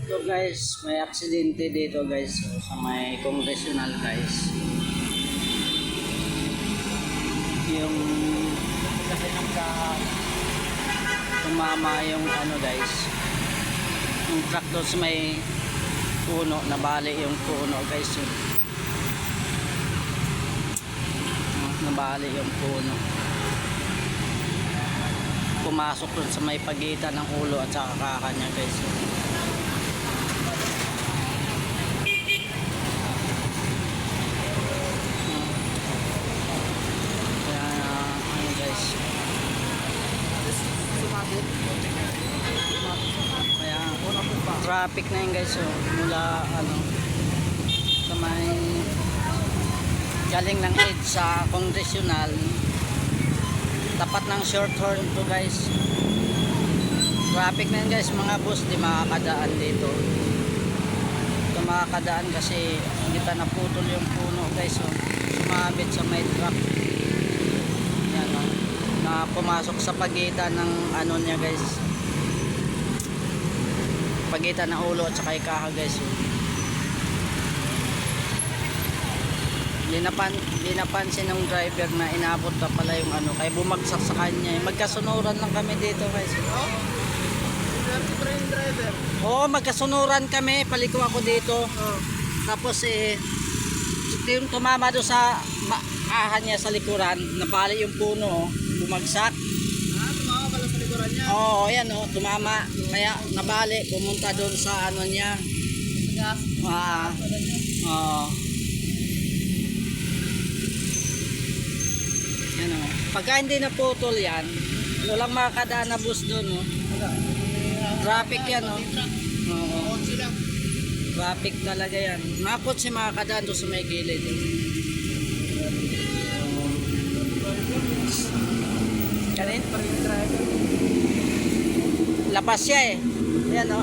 So guys, may aksidente dito guys, so, sa may congressional guys. Yung kasi nung sa tumama yung ano guys, yung truck doon sa may puno, nabali yung puno guys. Yun. Nabali yung puno. Pumasok doon sa may pagitan ng ulo at saka kakanya guys. Kaya traffic na yun guys, so mula ano sa may galing ng EDSA sa congressional, tapat ng short horn to guys. Traffic na yun guys, mga bus di makakadaan dito. Ito makakadaan kasi hindi pa naputol yung puno guys, so sumabit sa may truck. Yan o, na pumasok sa pagitan ng ano niya guys, pagitan ng ulo at saka ikaha guys. Hindi napansin ng driver na inabot pa pala yung ano, kaya bumagsak sa kanya. Magkasunuran lang kami dito guys. Oo, magkasunuran kami, paliko ako dito. Tapos yung tumama doon sa ahan niya sa likuran, napali yung puno, bumagsak. Tumama pala sa likuran niya? Oo, yan o, tumama. Kaya nabali, pumunta doon sa ano niya. Oo. Yan o. Pagka hindi naputol yan, walang makakadaan na bus doon o. Traffic yan o. Oo. Traffic talaga yan. Mapot si makakadaan doon sa may gilid. Kanin? Lapas siya eh. Yan o.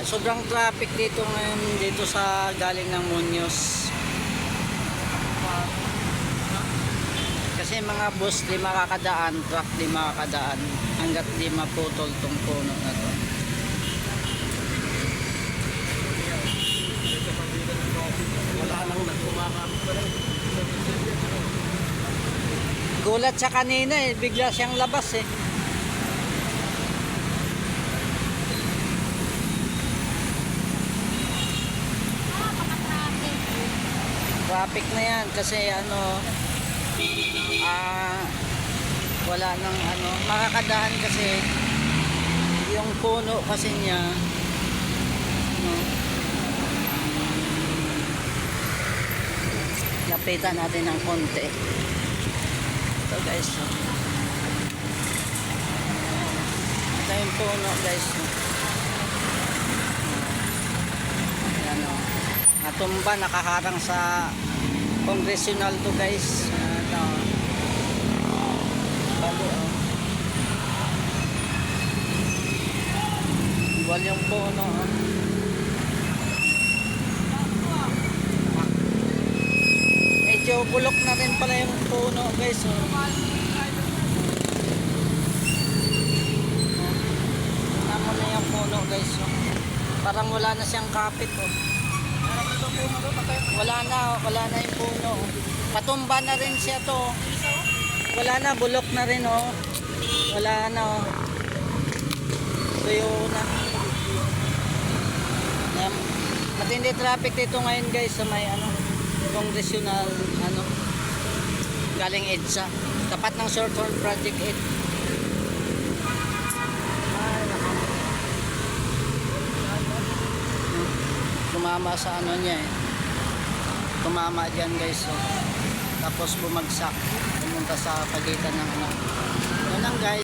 Sobrang traffic dito ngayon dito sa galing ng Muñoz. Kasi mga bus di makakadaan, truck di makakadaan hanggat di maputol tong puno na to. Wala nang nagkumakam. Gulat sa kanina eh, bigla siyang labas eh. Traffic na yan kasi ano, wala nang ano, makakadaan kasi yung puno kasi niya, no, lapitan natin ng konti. Ito guys, so. Ito yung puno guys, so. Ayan o, natumba, nakaharang sa congressional to guys. Ito bali o, buwal yung puno o. Medyo bulok na rin pala yung puno guys o. Tama na yung puno guys o. Parang wala na siyang kapit o. Wala na yung puno. Patumba na rin siya to. Wala na, bulok na rin oh. Wala na oh. Tuyo na. Matindi traffic dito ngayon guys sa may ano, congressional ano, galing EDSA. Tapat ng short horn project 8. Tumama sa ano niya eh. Tumama dyan guys so. Tapos bumagsak, pumunta sa pagitan ng ano. Yun lang guys.